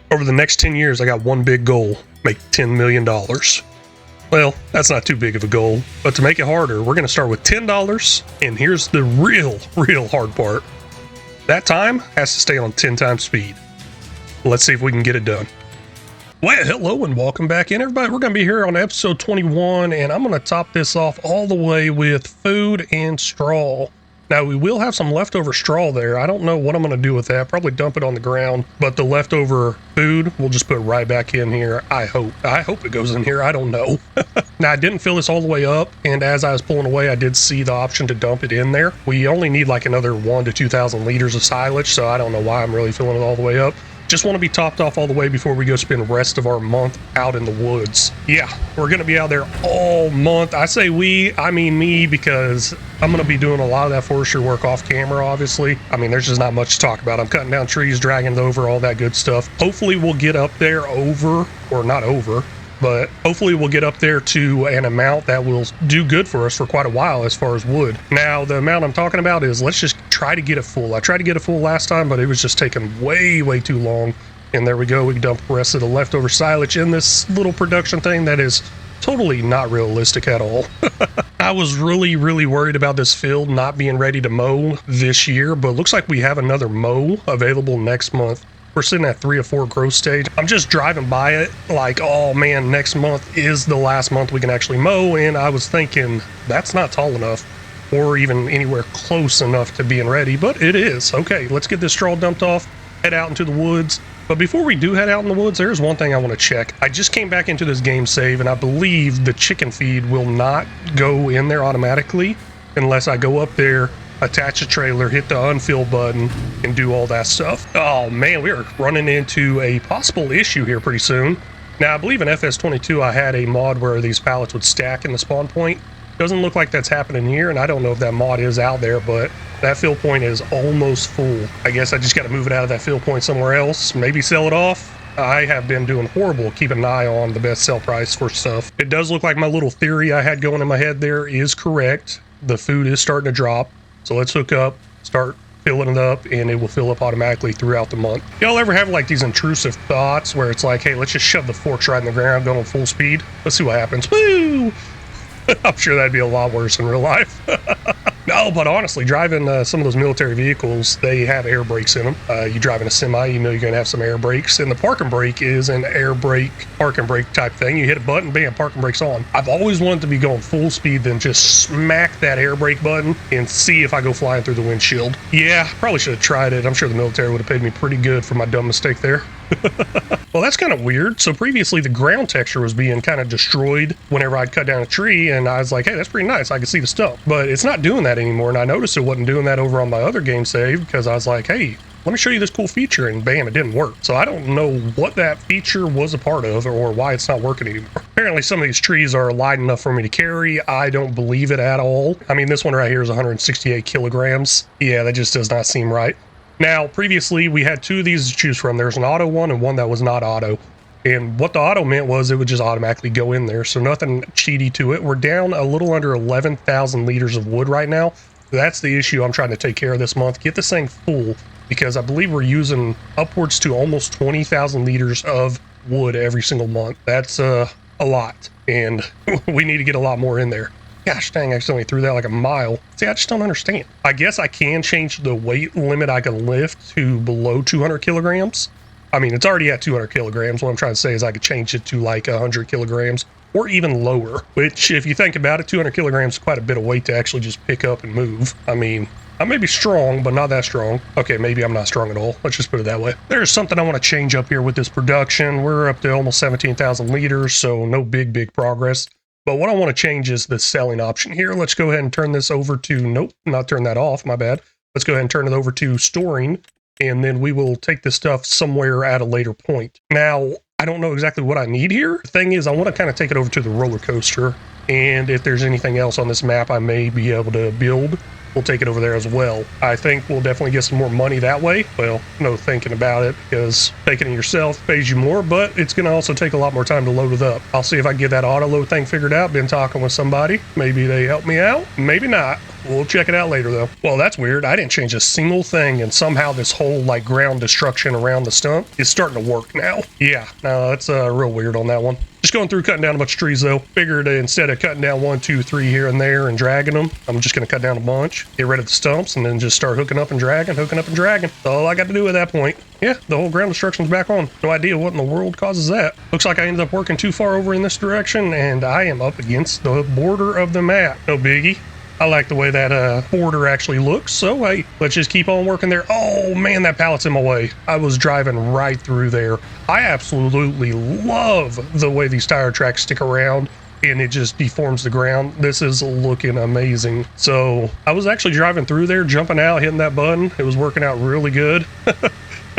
Over the next 10 years, I got one big goal: make $10 million. Well, that's not too big of a goal, but to make it harder, we're going to start with $10, and here's the real hard part. That time has to stay on 10 times speed. Let's see if we can get it done. Well, hello and welcome back in, everybody. We're going to be here on episode 21, and I'm going to top this off all the way with food and straw. Now, we will have some leftover straw there. I don't know what I'm going to do with that. Probably dump it on the ground, but the leftover food, we'll just put it right back in here. I hope it goes in here. I don't know. Now, I didn't fill this all the way up, and as I was pulling away, I did see the option to dump it in there. We only need like another 1,000 to 2,000 liters of silage, so I don't know why I'm really filling it all the way up. Just want to be topped off all the way before we go spend the rest of our month out in the woods. Yeah, we're going to be out there all month. I say we, I mean me, because I'm going to be doing a lot of that forestry work off camera, obviously. I mean, there's just not much to talk about. I'm cutting down trees, dragging it over, all that good stuff. Hopefully we'll get up there but hopefully we'll get up there to an amount that will do good for us for quite a while as far as wood. Now, the amount I'm talking about is let's just try to get it full. I tried to get it full last time, but it was just taking way too long. And there we go. We can dump the rest of the leftover silage in this little production thing that is totally not realistic at all. I was really worried about this field not being ready to mow this year, but looks like we have another mow available next month. We're sitting at 3 or 4 growth stage. I'm just driving by it like, oh man, next month is the last month we can actually mow. And I was thinking that's not tall enough or even anywhere close enough to being ready, but it is. Okay, let's get this straw dumped off, head out into the woods. But before we do head out in the woods, there's one thing I want to check. I just came back into this game save, and I believe the chicken feed will not go in there automatically unless I go up there, attach a trailer, hit the unfill button, and do all that stuff. Oh man, we are running into a possible issue here pretty soon. Now, I believe in FS22 I had a mod where these pallets would stack in the spawn point. Doesn't look like that's happening here, and I don't know if that mod is out there, but that fill point is almost full. I guess I just got to move it out of that fill point somewhere else, maybe sell it off. I have been doing horrible keeping an eye on the best sell price for stuff. It does look like my little theory I had going in my head there is correct. The food is starting to drop. So let's hook up, start filling it up, and it will fill up automatically throughout the month. Y'all ever have like these intrusive thoughts where it's like, hey, let's just shove the forks right in the ground, going on full speed? Let's see what happens. Woo! I'm sure that'd be a lot worse in real life. No, but honestly, driving some of those military vehicles, they have air brakes in them. You drive in a semi, you know you're going to have some air brakes. And the parking brake is an air brake, parking brake type thing. You hit a button, bam, parking brake's on. I've always wanted to be going full speed, then just smack that air brake button and see if I go flying through the windshield. Yeah, probably should have tried it. I'm sure the military would have paid me pretty good for my dumb mistake there. Well, that's kind of weird. So previously the ground texture was being kind of destroyed whenever I'd cut down a tree, and I was like, hey, that's pretty nice. I can see the stump, but it's not doing that anymore. And I noticed it wasn't doing that over on my other game save because I was like, hey, let me show you this cool feature, and bam, it didn't work. So I don't know what that feature was a part of or why it's not working anymore. Apparently some of these trees are light enough for me to carry. I don't believe it at all. I mean, this one right here is 168 kilograms. Yeah, that just does not seem right. Now, previously, we had 2 of these to choose from. There's an auto one and one that was not auto. And what the auto meant was it would just automatically go in there, so nothing cheaty to it. We're down a little under 11,000 liters of wood right now. That's the issue I'm trying to take care of this month. Get this thing full, because I believe we're using upwards to almost 20,000 liters of wood every single month. That's a lot, and we need to get a lot more in there. Gosh dang, I accidentally threw that like a mile. See, I just don't understand. I guess I can change the weight limit I can lift to below 200 kilograms. I mean, it's already at 200 kilograms. What I'm trying to say is I could change it to like 100 kilograms or even lower, which if you think about it, 200 kilograms is quite a bit of weight to actually just pick up and move. I mean, I may be strong, but not that strong. Okay, maybe I'm not strong at all. Let's just put it that way. There's something I want to change up here with this production. We're up to almost 17,000 liters, so no big progress. But what I want to change is the selling option here. Let's go ahead and turn this over to, nope, not turn that off, my bad. Let's go ahead and turn it over to storing, and then we will take this stuff somewhere at a later point. Now, I don't know exactly what I need here. The thing is, I want to kind of take it over to the roller coaster, and if there's anything else on this map I may be able to build, we'll take it over there as well. I think we'll definitely get some more money that way. Well, no thinking about it, because taking it yourself pays you more, but it's going to also take a lot more time to load it up. I'll see if I can get that auto load thing figured out. Been talking with somebody. Maybe they help me out. Maybe not. We'll check it out later though. Well, that's weird. I didn't change a single thing, and somehow this whole like ground destruction around the stump is starting to work now. Yeah, no, that's real weird on that one. Just going through cutting down a bunch of trees though. Figured instead of cutting down 1, 2, 3 here and there and dragging them, I'm just gonna cut down a bunch, get rid of the stumps, and then just start hooking up and dragging. That's all I got to do at that point. Yeah, the whole ground destruction's back on. No idea what in the world causes that. Looks like I ended up working too far over in this direction, and I am up against the border of the map. No biggie. I like the way that border actually looks, so hey, let's just keep on working there. Oh man, that pallet's in my way. I was driving right through there. I absolutely love the way these tire tracks stick around and it just deforms the ground. This is looking amazing. So I was actually driving through there, jumping out, hitting that button. It was working out really good.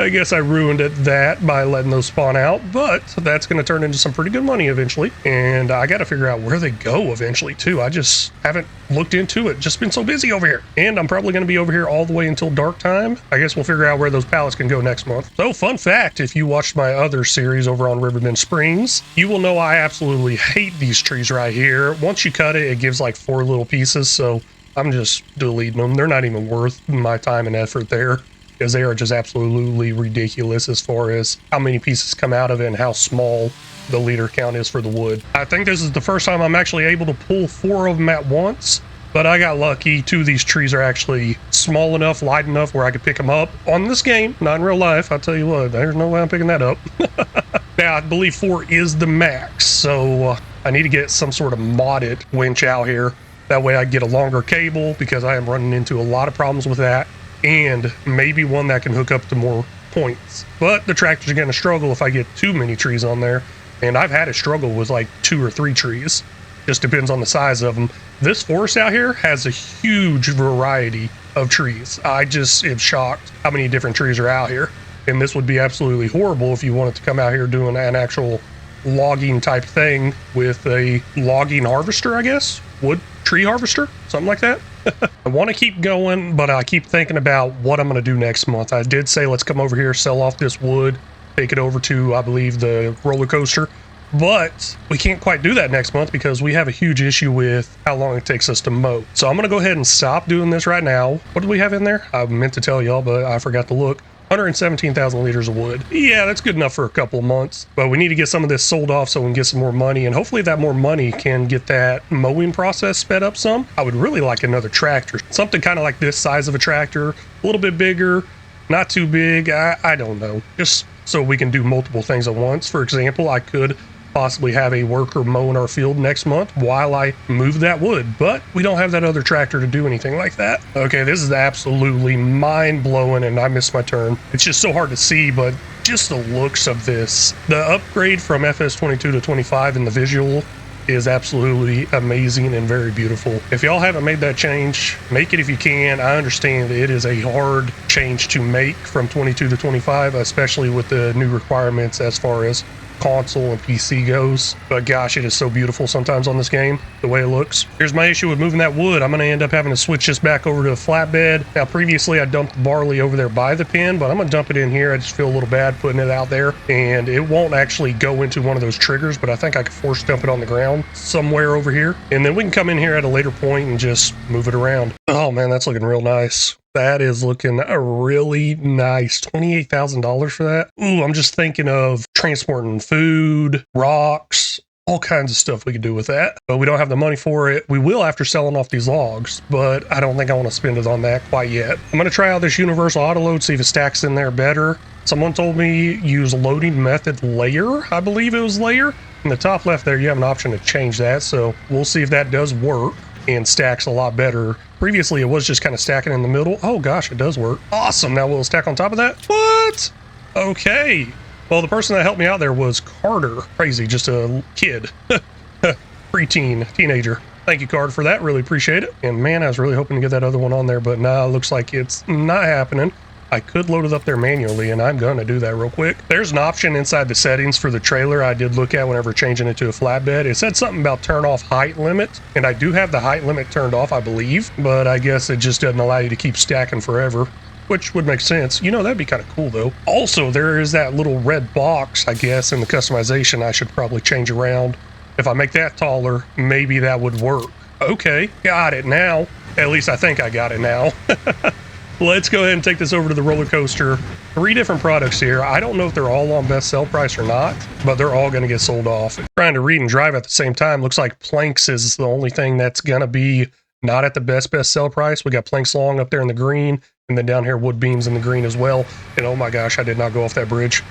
I guess I ruined that by letting those spawn out, but that's going to turn into some pretty good money eventually. And I got to figure out where they go eventually too. I just haven't looked into it. Just been so busy over here. And I'm probably going to be over here all the way until dark time. I guess we'll figure out where those pallets can go next month. So fun fact, if you watched my other series over on Riverbend Springs, you will know I absolutely hate these trees right here. Once you cut it, it gives like 4 little pieces. So I'm just deleting them. They're not even worth my time and effort there, because they are just absolutely ridiculous as far as how many pieces come out of it and how small the liter count is for the wood. I think this is the first time I'm actually able to pull 4 of them at once, but I got lucky. 2 of these trees are actually small enough, light enough where I could pick them up on this game, not in real life. I'll tell you what, there's no way I'm picking that up. Now, I believe 4 is the max, so I need to get some sort of modded winch out here. That way I get a longer cable, because I am running into a lot of problems with that. And maybe one that can hook up to more points. But the tractor's going to struggle if I get too many trees on there. And I've had a struggle with like 2 or 3 trees. Just depends on the size of them. This forest out here has a huge variety of trees. I just am shocked how many different trees are out here. And this would be absolutely horrible if you wanted to come out here doing an actual logging type thing with a logging harvester, I guess. Wood tree harvester, something like that. I want to keep going, but I keep thinking about what I'm going to do next month. I did say let's come over here, sell off this wood, take it over to, I believe, the roller coaster. But we can't quite do that next month because we have a huge issue with how long it takes us to mow. So I'm going to go ahead and stop doing this right now. What do we have in there? I meant to tell y'all, but I forgot to look. 117,000 liters of wood. Yeah, that's good enough for a couple of months, but we need to get some of this sold off so we can get some more money, and hopefully that more money can get that mowing process sped up some. I would really like another tractor, something kind of like this size of a tractor, a little bit bigger, not too big. I don't know, just so we can do multiple things at once. For example, I could possibly have a worker mowing our field next month while I move that wood, but we don't have that other tractor to do anything like that. Okay, this is absolutely mind-blowing, and I missed my turn. It's just so hard to see, but just the looks of this. The upgrade from FS22 to 25 in the visual is absolutely amazing and very beautiful. If y'all haven't made that change, make it if you can. I understand it is a hard change to make from 22 to 25, especially with the new requirements as far as console and PC goes, but gosh, it is so beautiful sometimes on this game, the way it looks. Here's my issue with moving that wood. I'm going to end up having to switch this back over to a flatbed. Now, previously I dumped the barley over there by the pen, but I'm going to dump it in here. I just feel a little bad putting it out there, and it won't actually go into one of those triggers, but I think I could force dump it on the ground somewhere over here, and then we can come in here at a later point and just move it around. Oh man, that's looking real nice. That is looking really nice. $28,000 for that. Ooh, I'm just thinking of transporting food, rocks, all kinds of stuff we could do with that. But we don't have the money for it. We will after selling off these logs, but I don't think I want to spend it on that quite yet. I'm going to try out this universal auto load, see if it stacks in there better. Someone told me use loading method layer. I believe it was layer. In the top left there, you have an option to change that. So we'll see if that does work and stacks a lot better. Previously, it was just kind of stacking in the middle. Oh gosh, it does work. Awesome. Now we'll stack on top of that. What? Okay. Well, the person that helped me out there was Carter. Crazy, just a kid. Preteen, teenager. Thank you, Carter, for that. Really appreciate it. And man, I was really hoping to get that other one on there, but nah, looks like it's not happening. I could load it up there manually, and I'm going to do that real quick. There's an option inside the settings for the trailer I did look at whenever changing it to a flatbed. It said something about turn off height limit, and I do have the height limit turned off, I believe, but I guess it just doesn't allow you to keep stacking forever, which would make sense. You know, that'd be kind of cool, though. Also, there is that little red box, I guess, in the customization I should probably change around. If I make that taller, maybe that would work. Okay, got it now. At least I think I got it now. Let's go ahead and take this over to the roller coaster. 3 different products here. I don't know if they're all on best sell price or not, but they're all going to get sold off. Trying to read and drive at the same time. Looks like planks is the only thing that's going to be not at the best sell price. We got planks long up there in the green, and then down here wood beams in the green as well. And oh my gosh, I did not go off that bridge.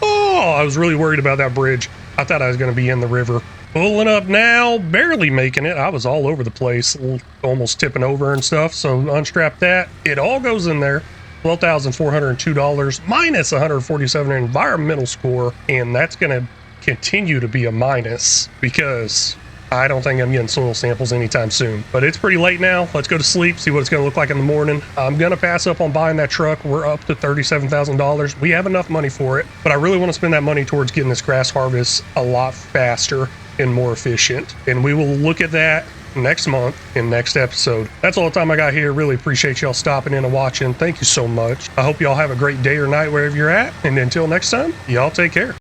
Oh, I was really worried about that bridge. I thought I was going to be in the river. Pulling up now, barely making it. I was all over the place, almost tipping over and stuff. So unstrap that. It all goes in there. $12,402 minus 147 environmental score. And that's going to continue to be a minus because I don't think I'm getting soil samples anytime soon. But it's pretty late now. Let's go to sleep, see what it's going to look like in the morning. I'm going to pass up on buying that truck. We're up to $37,000. We have enough money for it, but I really want to spend that money towards getting this grass harvest a lot faster and more efficient. And we will look at that next month in next episode. That's all the time I got here. Really appreciate y'all stopping in and watching. Thank you so much. I hope y'all have a great day or night wherever you're at. And until next time, y'all take care.